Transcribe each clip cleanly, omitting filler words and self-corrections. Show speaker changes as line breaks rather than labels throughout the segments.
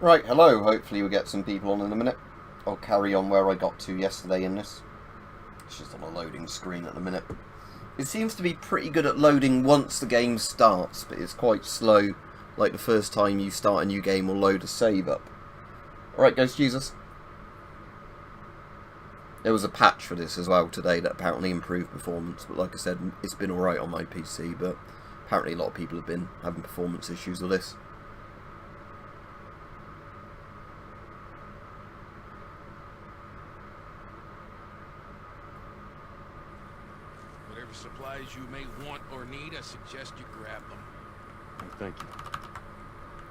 Right, hello. Hopefully we'll get some people on in a minute. I'll carry on where I got to yesterday in this. It's just on a loading screen at the minute. It seems to be pretty good at loading once the game starts, but it's quite slow, like the first time you start a new game or load a save up. Alright, Ghost Jesus. There was a patch for this as well today that apparently improved performance, but like I said, it's been alright on my PC, but apparently a lot of people have been having performance issues with this.
Whatever supplies you may want or need, I suggest you grab them.
Oh, thank you.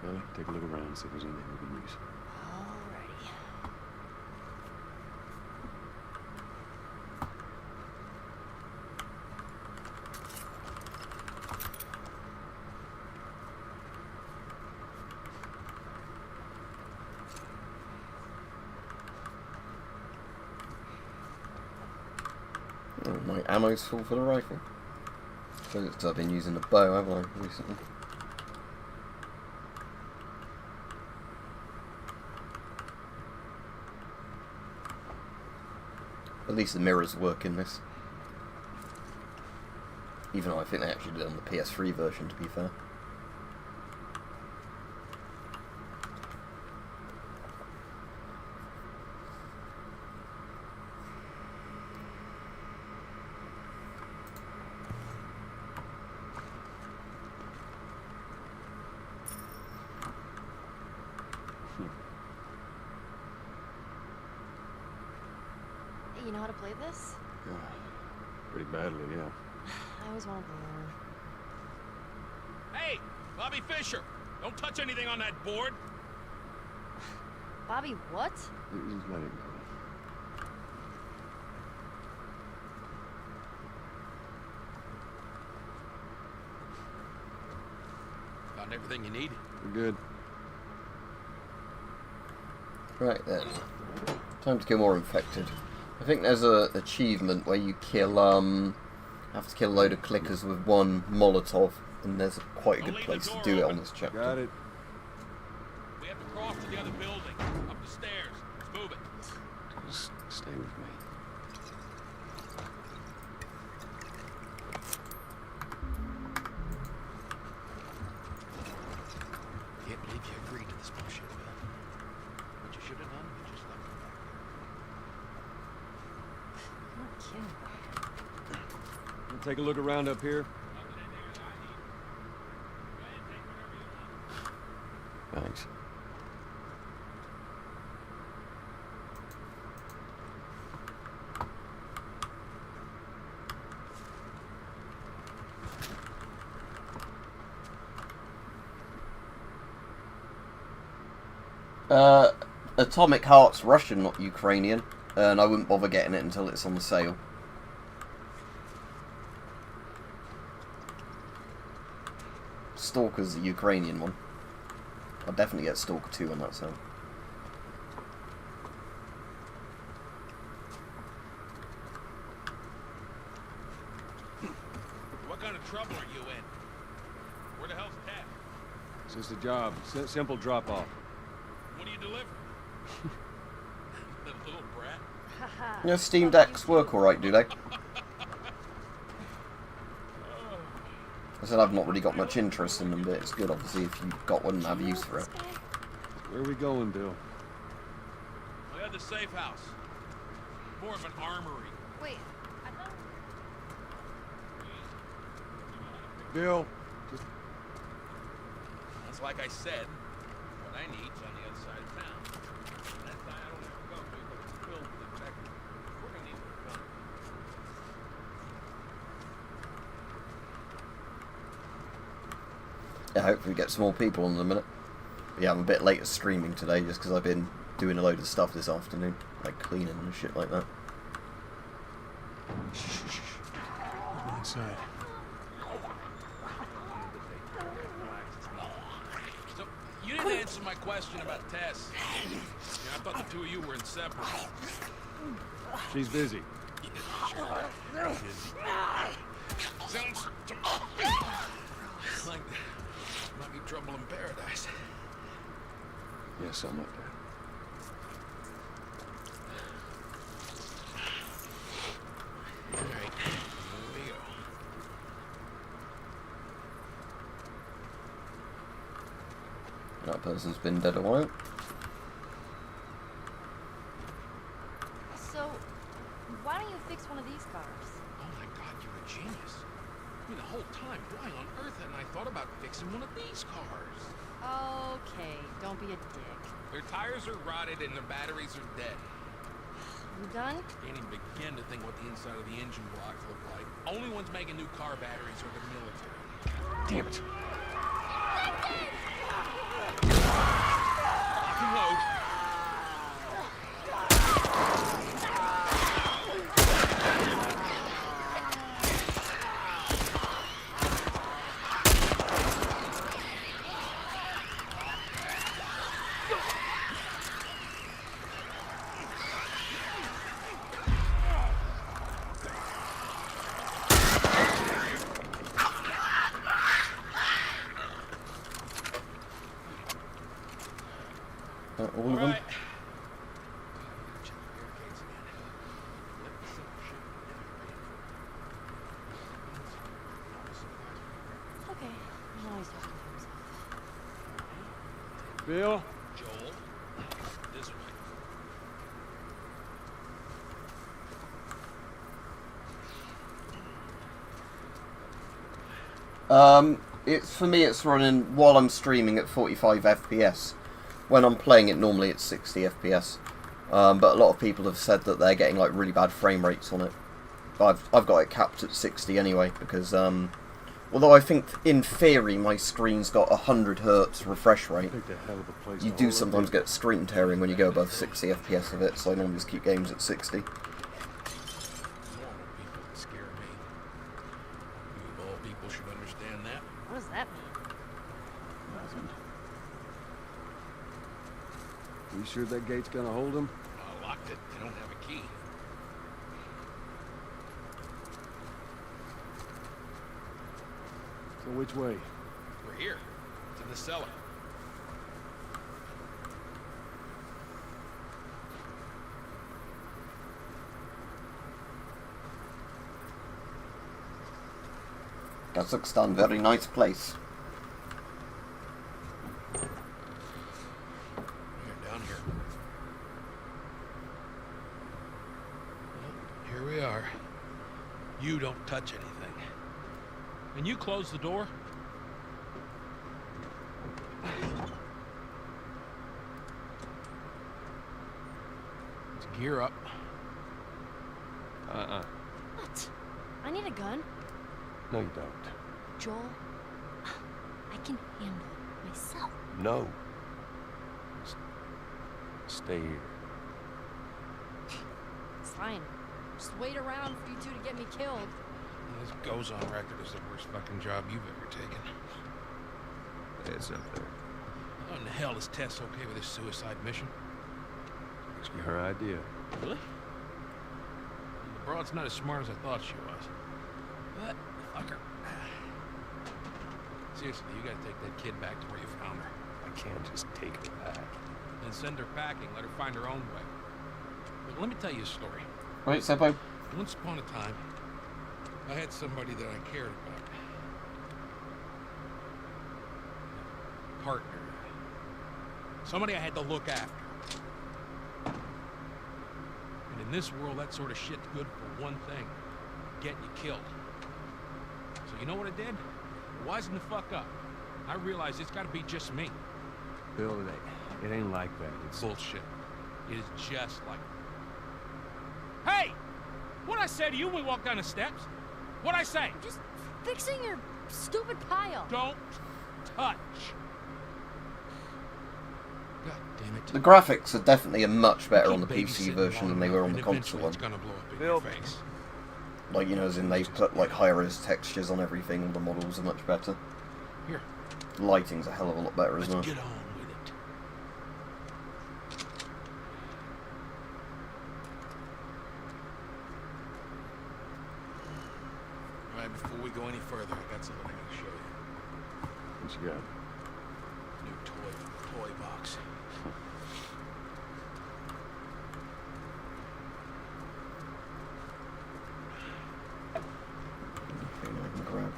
Well, take a look around and see if there's anything we can use.
Alrighty.
Oh, my ammo's full for the rifle. I suppose it's because I've been using the bow, haven't I, recently? At least the mirrors work in this. Even though I think they actually did on the PS3 version, to be fair.
You know how to play this?
Pretty badly, yeah.
I always wanted to learn.
Hey, Bobby Fischer! Don't touch anything on that board!
Bobby, what?
Just let it go.
Found everything you need?
We're good.
Right then. Time to kill more infected. I think there's a achievement where you kill have to kill a load of clickers with one Molotov, and there's quite a good place to do it on this chapter.
Got it.
We have to cross to the other building. Up the stairs. Let's move it.
Just stay with me.
Can't believe you agreed to this bullshit, Bill. What you should have done, you just left it back there.
Not kidding.
We'll take a look around up here. Thanks.
Atomic Heart's Russian, not Ukrainian, and I wouldn't bother getting it until it's on the sale. Stalker's the Ukrainian one. I'll definitely get Stalker 2 on that sale.
What kind of trouble are you in? Where the hell's Ted?
It's just a job. Simple drop-off.
What do you deliver? That little brat?
Haha.
Yeah, Steam Decks work alright, do they? I said I've not really got much interest in them, but it's good obviously if you've got one and have use for it.
Where are we going, Bill?
We had the safe house. More of an armory.
Wait, I thought...
Bill, just
That's like I said. What I need's on the other side of town. That side I don't have to go to, but it's filled with infected. We're gonna need a gun.
Yeah, hopefully we get some more people on in a minute. But yeah, I'm a bit late at streaming today just because I've been doing a load of stuff this afternoon, like cleaning and shit like that.
go inside.
So, you didn't answer my question about Tess. Yeah, I thought the two of you were inseparable.
She's busy.
Sounds like might be trouble in paradise.
Yeah, Yeah, something like that.
Alright, here we go.
That person's been dead a while.
So, why don't you fix one of these cars?
Oh my god, you're a genius. I mean, the whole time, why on earth hadn't I thought about fixing one of these cars?
Okay, don't be a dick.
Their tires are rotted and their batteries are dead.
You done?
Can't even begin to think what the inside of the engine blocks look like. Only ones making new car batteries are the military.
Damn it.
Lock and load.
All of them.
Right.
Okay, now he's talking to himself.
Bill?
Joel, this way.
It's for me. It's running while I'm streaming at 45 FPS. When I'm playing it, normally it's 60 FPS. But a lot of people have said that they're getting like really bad frame rates on it. I've got it capped at 60 anyway because although I think in theory my screen's got 100 Hz refresh rate,
Picked a hell of a place
you
to
do
hold
sometimes
it.
get screen tearing when you go above 60 FPS of it. So I normally just keep games at 60.
Normal people that scare me. You of all people should understand that.
What does that mean?
You sure that gate's gonna hold him?
I locked it. They don't have a key.
So which way?
We're here. It's in the cellar.
Kazakhstan, very nice place.
We're down here. Well, here we are. You don't touch anything. And you close the door? Let's gear up.
What? I need a gun.
No, you don't.
Joel, I can handle it myself.
No. Stay here.
It's fine. Just wait around for you two to get me killed.
This goes on record as the worst fucking job you've ever taken.
It's up there.
How in the hell is Tess okay with this suicide mission?
Actually, her idea.
Really? The broad's not as smart as I thought she was. But, fuck her. Seriously, you gotta take that kid back to where you found her.
I can't just take her back.
Then send her packing, let her find her own way. But let me tell you a story.
Right, Seppo?
Once upon a time, I had somebody that I cared about. Partner. Somebody I had to look after. And in this world, that sort of shit's good for one thing. Getting you killed. So you know what I did? I wisened the fuck up. I realized it's gotta be just me.
Bill, it ain't like that. It's
Bullshit. It is just like... Hey! What'd I say to you when we walked down the steps? What'd I say?
I'm just fixing your stupid pile.
Don't touch. God damn it.
The graphics are definitely much better
Keep
on the PC
babysitting
version than
long
they were
enough,
on the
and
console
eventually
one.
It's gonna blow up in
Bill.
your face.
Like, you know, as in they've put like higher res textures on everything, all the models are much better.
Here,
Lighting's a hell of a lot better as
let's
well.
get on with it. All right, before we go any further, I got something I gotta show you.
what you got.
New toy from the toy box.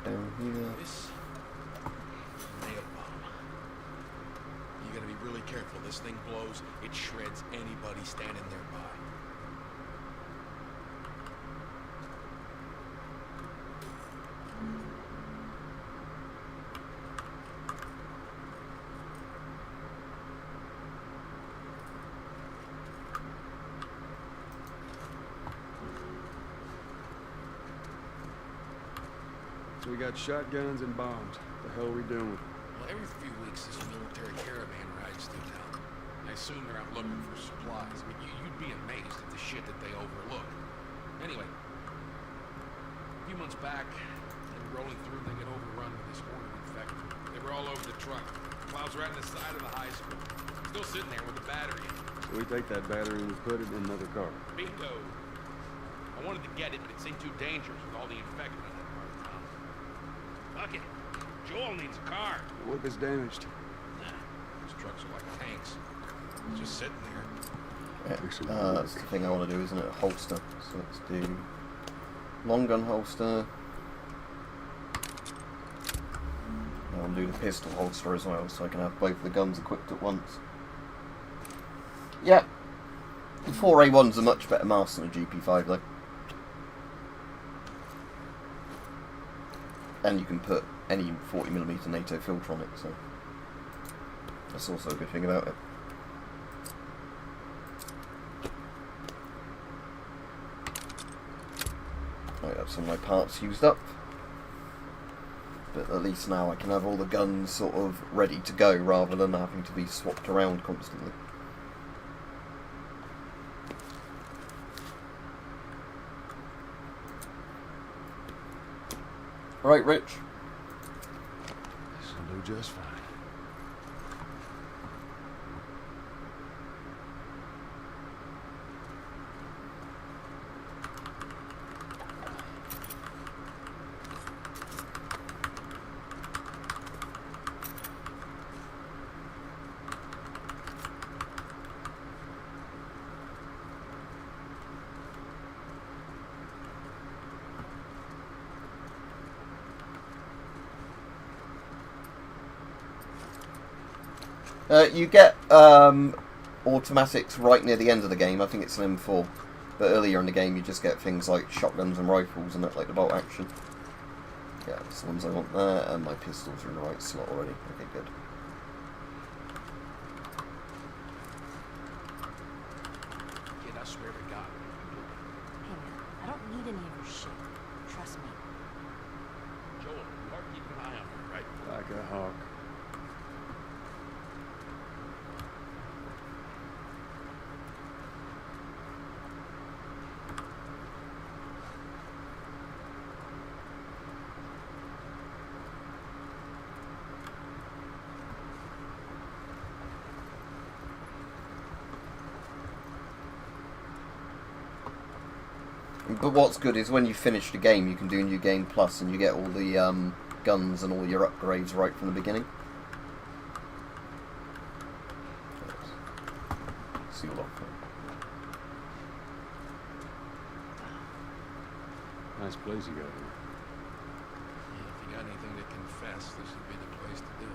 down here.
This nail bomb. You gotta be really careful. This thing blows, it shreds anybody standing nearby.
So we got shotguns and bombs. The hell are we doing with them?
Well, every few weeks this military caravan rides through town. I assume they're out looking for supplies. I mean, you'd be amazed at the shit that they overlook. Anyway, a few months back, they were rolling through, they get overrun with this horde of infected. They were all over the truck. Clouds right on the side of the high school. Still sitting there with the battery.
So we take that battery and we put it in another car.
Bingo. I wanted to get it, but it seemed too dangerous with all the infected in that part of town. Fuck it. Joel needs a car.
The whip is damaged.
Nah, those trucks are like tanks. Just sitting there.
Yeah, that's the thing I want to do, isn't it? A holster. So let's do long gun holster. I want to do the pistol holster as well, so I can have both the guns equipped at once. Yeah, the 4A1's a much better mask than a GP5 though. And you can put any 40mm NATO filter on it, so that's also a good thing about it. Might have some of my parts used up, but at least now I can have all the guns sort of ready to go rather than having to be swapped around constantly. Right, Rich?
This will do just fine.
You get automatics right near the end of the game. I think it's an M4. But earlier in the game you just get things like shotguns and rifles and that, like the bolt action. Yeah, that's the ones I want there, and my pistols are in the right slot already. Okay, good.
Kid, I swear to God.
Hey man, I don't need any of your shit. Trust me.
Joel, you are keeping an eye on her, right?
Like a hawk.
But what's good is when you finish the game, you can do New Game Plus, and you get all the guns and all your upgrades right from the beginning. Seal off.
Nice place you got here.
Yeah, if you got anything to confess, this would be the place to do it.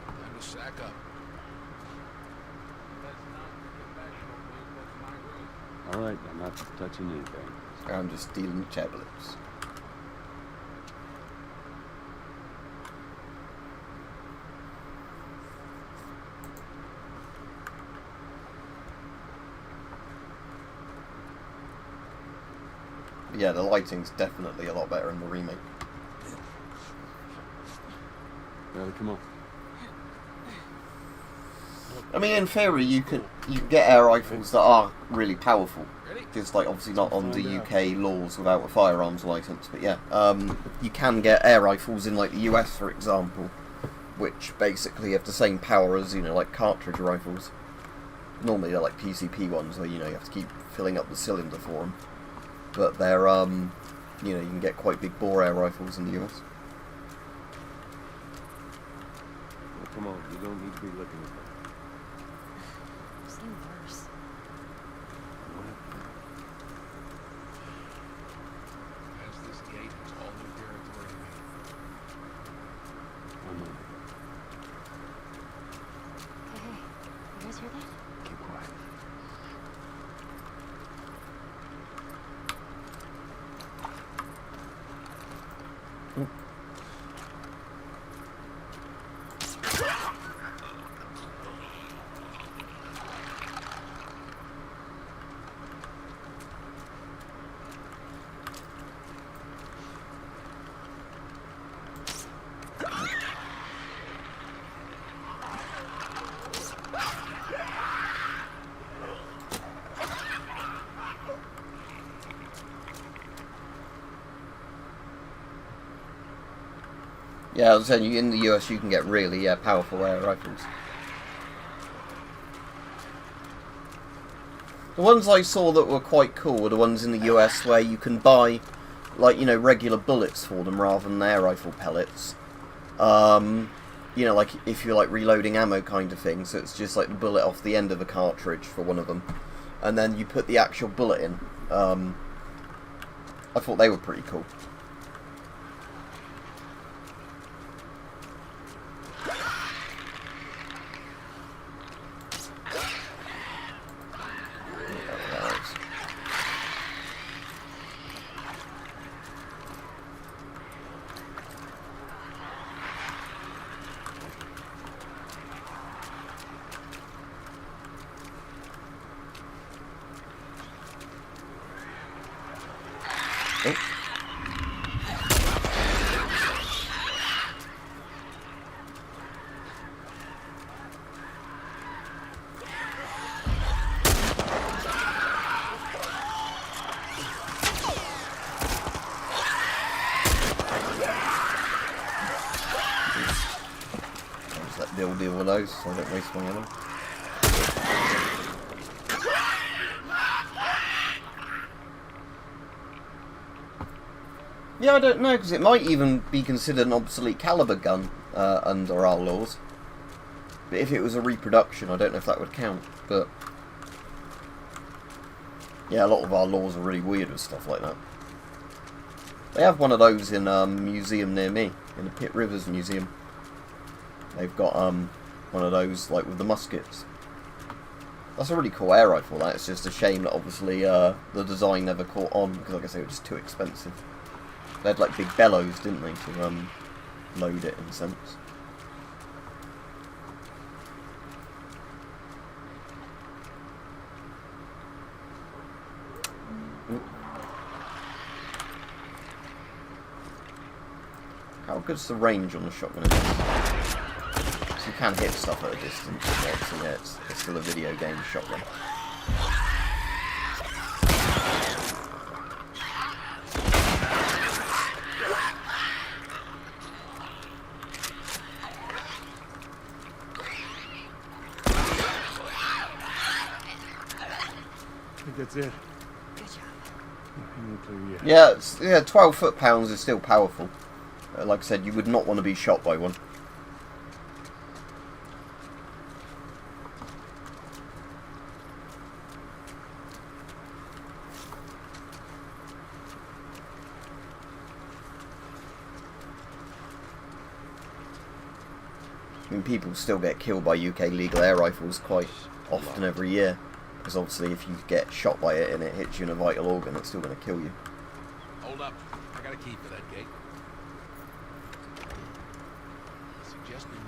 Time to sack up. That's not professional, dude. That's my room.
All right, I'm not touching anything.
I'm just dealing with tablets. Yeah, the lighting's definitely a lot better in the remake.
Well, come on.
I mean, in theory, you can get air rifles that are really powerful.
Ready?
Just like obviously not on the UK laws without a firearms license, but yeah, you can get air rifles in like the US, for example, which basically have the same power as, you know, like cartridge rifles. Normally they're like PCP ones where, you know, you have to keep filling up the cylinder for them, but they're you know, you can get quite big bore air rifles in the US.
Well, come on, you don't need to be looking at that.
getting worse.
Past this gate, it's all new territory to me.
One moment.
Hey, you guys hear that?
Keep quiet.
Yeah, I was saying, in the US you can get really powerful air rifles. The ones I saw that were quite cool were the ones in the US where you can buy, like, you know, regular bullets for them rather than air rifle pellets. You know, like if you're like reloading ammo kind of thing, so it's just like the bullet off the end of a cartridge for one of them, and then you put the actual bullet in. I thought they were pretty cool. Deal with those so I don't waste my ammo. Yeah, I don't know, because it might even be considered an obsolete caliber gun under our laws. But if it was a reproduction, I don't know if that would count. But yeah, a lot of our laws are really weird with stuff like that. They have one of those in a museum near me, in the Pitt Rivers Museum. They've got one of those, like, with the muskets. That's a really cool air rifle, that. It's just a shame that, obviously, the design never caught on, because, like I say, it was just too expensive. They had, like, big bellows, didn't they, to load it, in a sense. How good's the range on the shotgun? You can hit stuff at a distance, but obviously, yeah, it's still a video game shotgun.
I think that's it.
Good job.
Yeah, 12 foot-pounds is still powerful. Like I said, you would not want to be shot by one. I mean, people still get killed by UK legal air rifles quite often every year. Because obviously if you get shot by it and it hits you in a vital organ, it's still going to kill you.
Hold up. I got a key for that gate.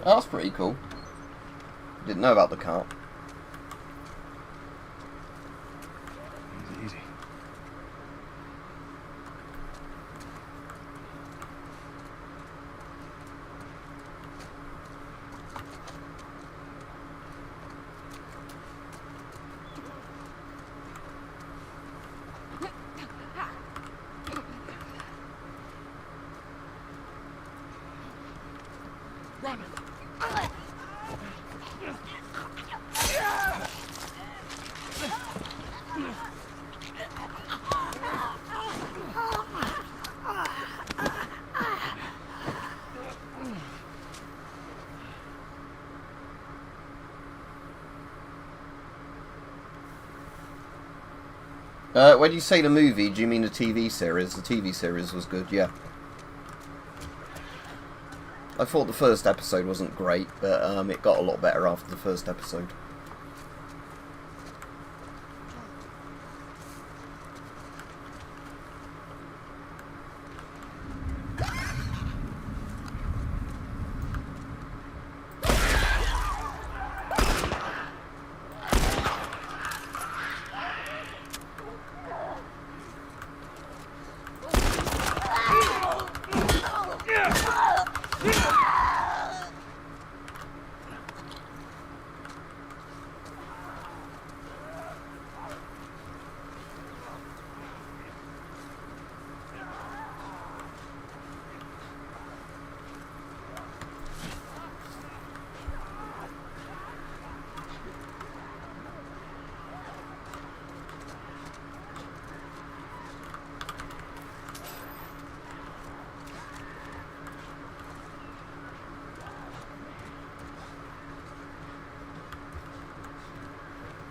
Oh, that's pretty cool. Didn't know about the cart.
Easy, easy.
When you say the movie, do you mean the TV series? The TV series was good, yeah. I thought the first episode wasn't great, but it got a lot better after the first episode.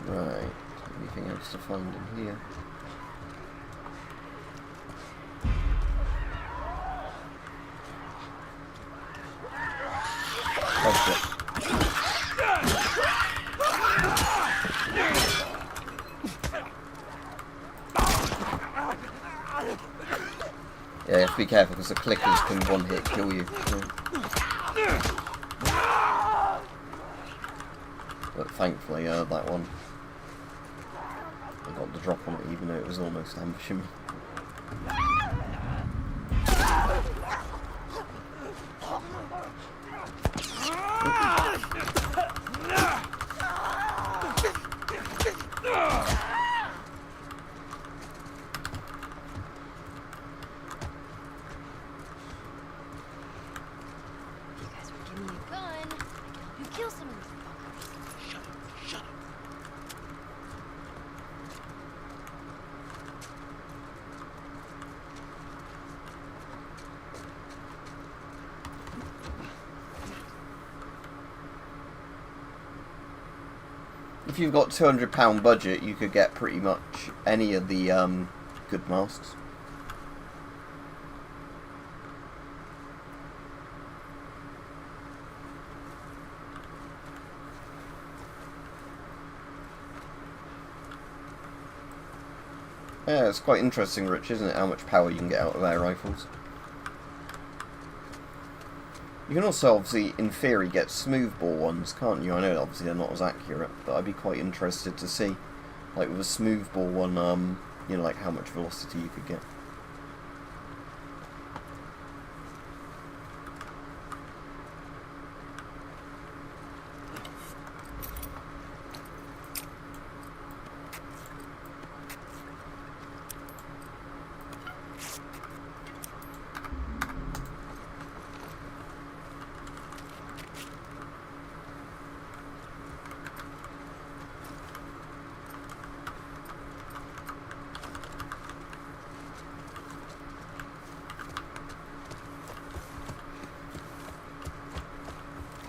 Right, anything else to find in here? Oh shit. Yeah, you have to be careful because the clickers can one-hit kill you. Yeah. But thankfully, that one, I got the drop on it even though it was almost ambushing me. If you've got £200 budget, you could get pretty much any of the good masks. Yeah, it's quite interesting, Rich, isn't it? How much power you can get out of air rifles. You can also, obviously, in theory, get smoothbore ones, can't you? I know, obviously, they're not as accurate, but I'd be quite interested to see, like, with a smoothbore one, you know, like, how much velocity you could get.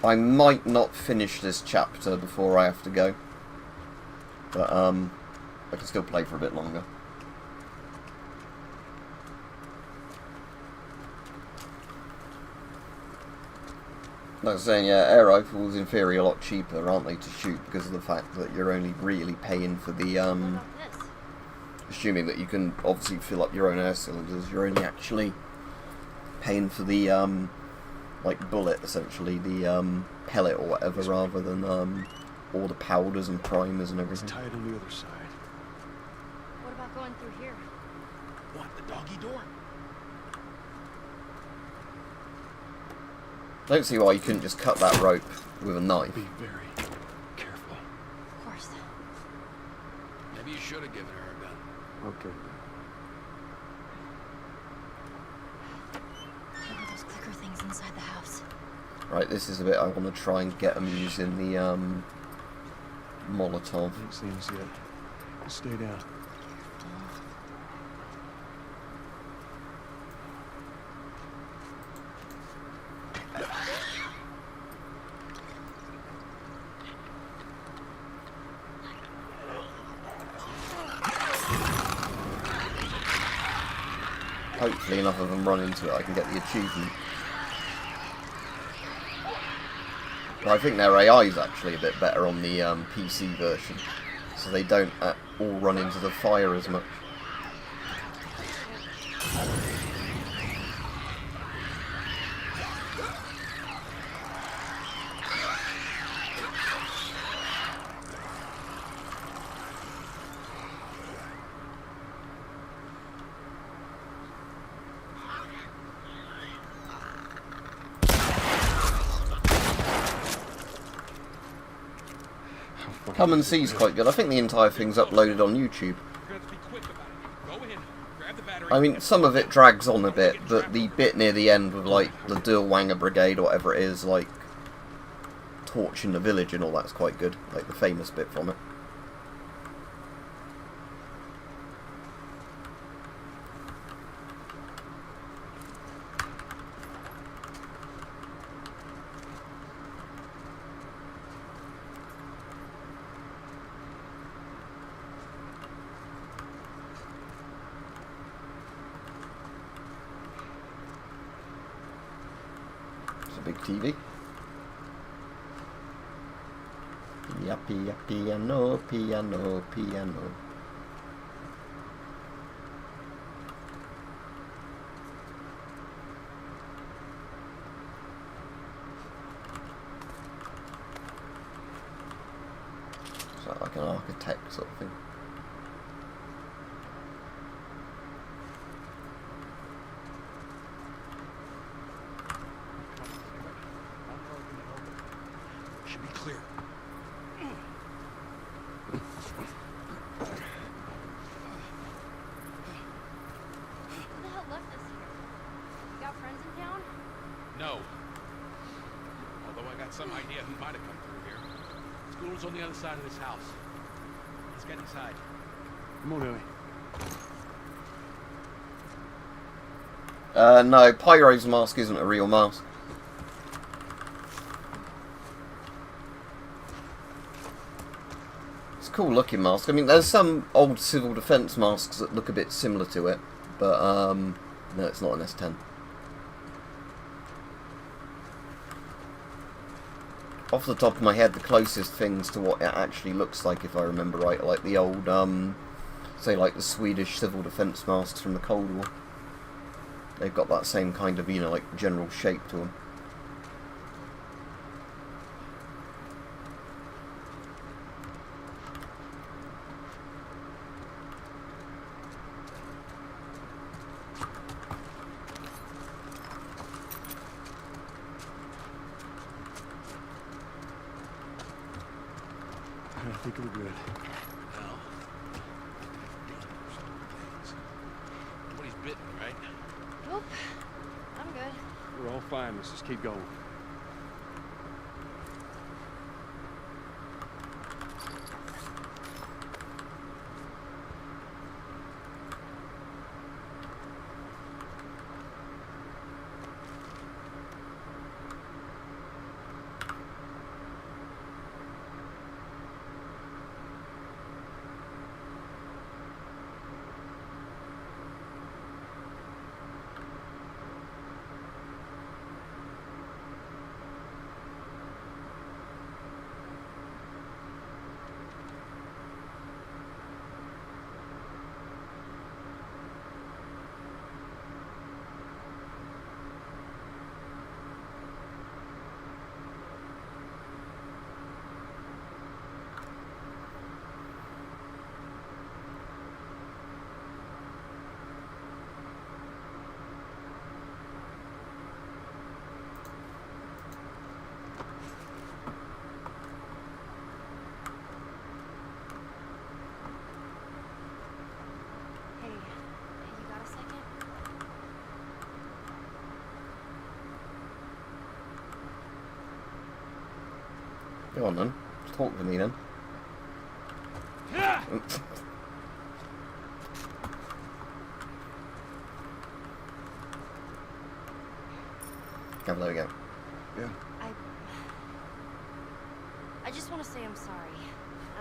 I might not finish this chapter before I have to go, but I can still play for a bit longer. Like I was saying, yeah, air rifles in theory are a lot cheaper, aren't they, to shoot because of the fact that you're only really paying for the, assuming that you can obviously fill up your own air cylinders, you're only actually paying for the, like bullet, essentially, the pellet or whatever, rather than all the powders and primers and everything.
It's tied on the other side.
What about going through here?
What, the doggy door?
I don't see why you couldn't just cut that rope with a knife.
Be very careful.
Of course.
Maybe you should have given her a gun.
Okay.
What are those clicker things inside the house?
Right, this is the bit I want to try and get them using the Molotov.
I ain't seen us yet. Just stay down.
hopefully enough of them run into it, I can get the achievement. But I think their AI is actually a bit better on the PC version, so they don't all run into the fire as much. Come and See's quite good. I think the entire thing's uploaded on YouTube. I mean, some of it drags on a bit, but the bit near the end with, like, the Durwanger Brigade or whatever it is, like, torching the village and all that's quite good. Like, the famous bit from it. Big TV. Piano, piano, piano. So like an architect sort of thing.
Should be clear.
Who the hell left us here? You got friends in town?
No. Although I got some idea who might have come through here. School's on the other side of this house. Let's get inside.
Come on, Ellie.
No, Pyro's mask isn't a real mask. It's a cool looking mask. I mean, there's some old civil defence masks that look a bit similar to it, but no, it's not an S10. Off the top of my head, the closest things to what it actually looks like, if I remember right, are like the old, say like the Swedish civil defence masks from the Cold War. They've got that same kind of, you know, like general shape to them.
I think we're good.
Well, nobody's bitten, right?
Nope. I'm good.
We're all fine. Let's just keep going.
Hey, you got a second?
Go on then. Talk to me then. There we go.
Yeah.
I just want to say I'm sorry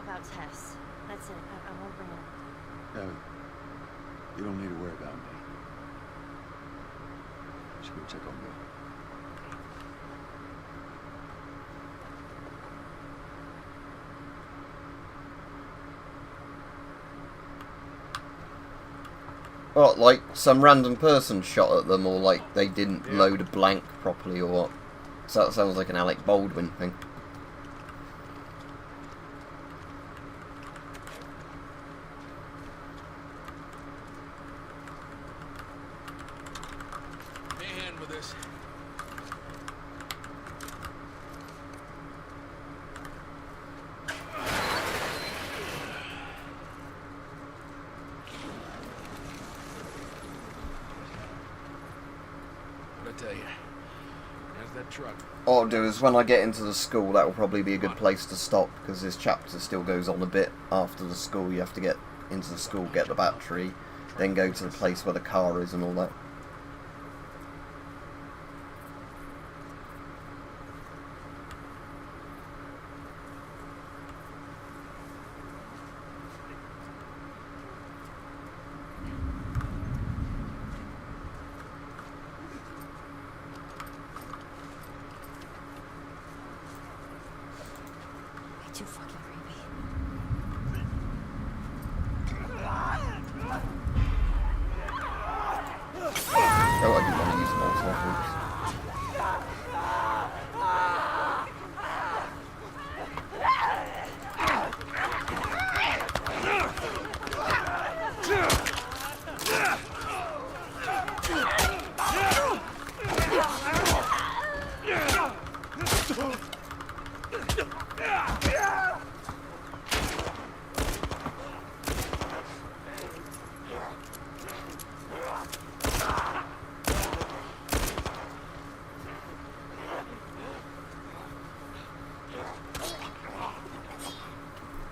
about Tess. That's it. I won't bring it up.
You don't need to worry about me. Go check on Bill.
What, like some random person shot at them, or like they didn't load a blank properly, or what? So that sounds like an Alec Baldwin thing.
Give me a hand with this. What'd I tell you? There's that truck.
What I'll do is when I get into the school, that will probably be a good place to stop, because this chapter still goes on a bit after the school. You have to get into the school, get the battery, then go to the place where the car is and all that.
Too fucking creepy.
Oh, I didn't want to use multiple weapons.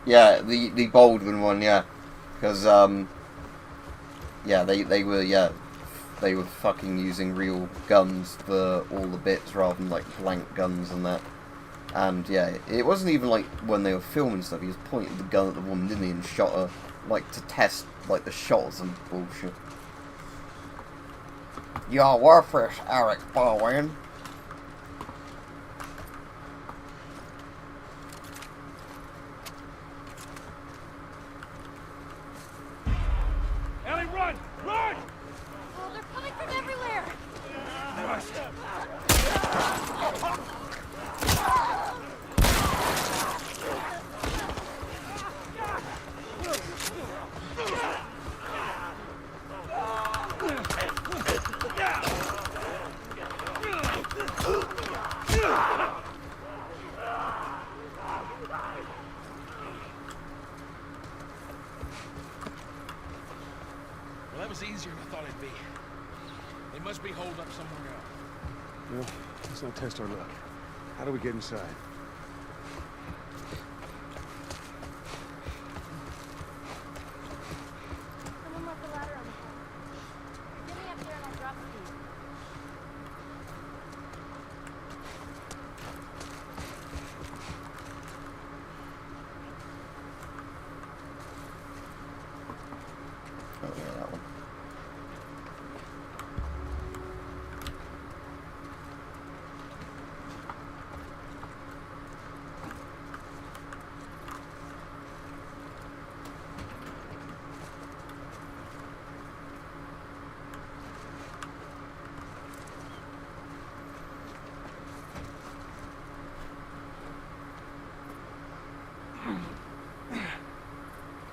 Yeah, the Baldwin one, yeah, because yeah, they were fucking using real guns for all the bits rather than like blank guns and that. And yeah, it wasn't even like when they were filming stuff. He just pointed the gun at the woman, didn't he, and shot her like to test like the shots and bullshit. You're worthless, Alec Baldwin.
Ellie, run! Run!
Oh, they're coming from everywhere.
Well, that was easier than I thought it'd be. They must be holed up somewhere else.
Well, let's not test our luck. How do we get inside?
Someone left the ladder on the floor. Get me up there and I'll drop the key.
Oh yeah, that one.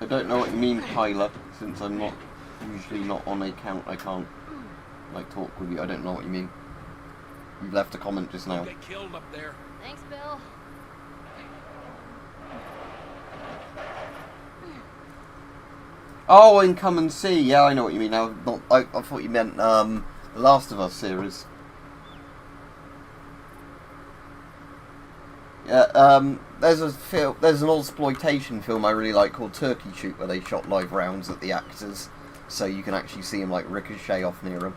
I don't know what you mean, Tyler, since I'm not usually not on account. I can't like talk with you. I don't know what you mean. You left a comment just now.
Get killed up there.
Thanks, Bill.
Oh, and Come and See. Yeah, I know what you mean now. Not, I thought you meant the Last of Us series. Yeah, there's an old exploitation film I really like called Turkey Shoot, where they shot live rounds at the actors, so you can actually see them like ricochet off near them.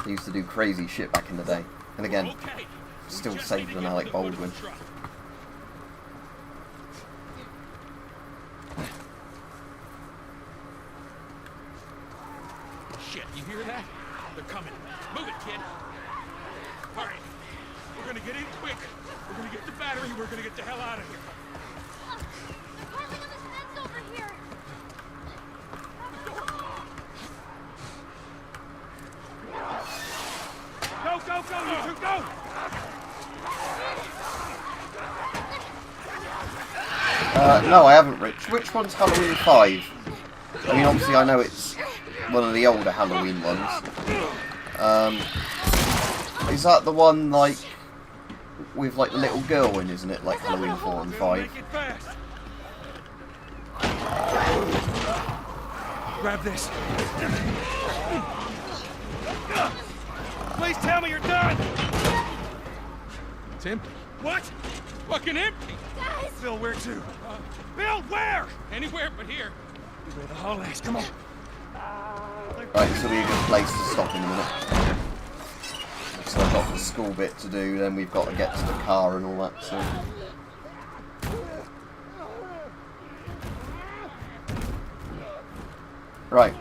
They used to do crazy shit back in the day, and again,
Okay.
still safer than Alec Baldwin.
Shit, you hear that? They're coming. Move it, kid. All right. We're gonna get in quick. We're gonna get the battery. We're gonna get the hell out of here.
They're climbing on this fence over here.
Go, go, go, you two, go!
No, I haven't, Rich. Which one's Halloween 5? I mean, obviously I know it's one of the older Halloween ones. Is that the one, like, with, like, the little girl in, isn't it? Like Halloween 4 and 5.
Make it fast. Grab this. Please tell me you're done! It's empty. What? Fucking empty!
Guys!
Bill, where to? Bill, where? Anywhere but here. Where the hell is? Come on.
Right, this will be a good place to stop in a minute. So I've got the school bit to do, then we've got to get to the car and all that, so... Right,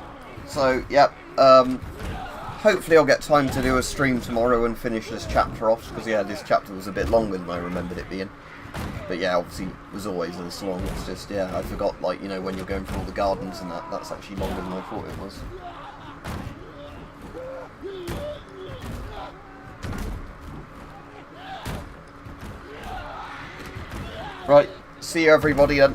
so, yep, hopefully I'll get time to do a stream tomorrow and finish this chapter off, because, yeah, this chapter was a bit longer than I remembered it being. But, yeah, obviously, it was always this long, it's just, yeah, I forgot, like, you know, when you're going through all the gardens and that's actually longer than I thought it was. Right, see you everybody then.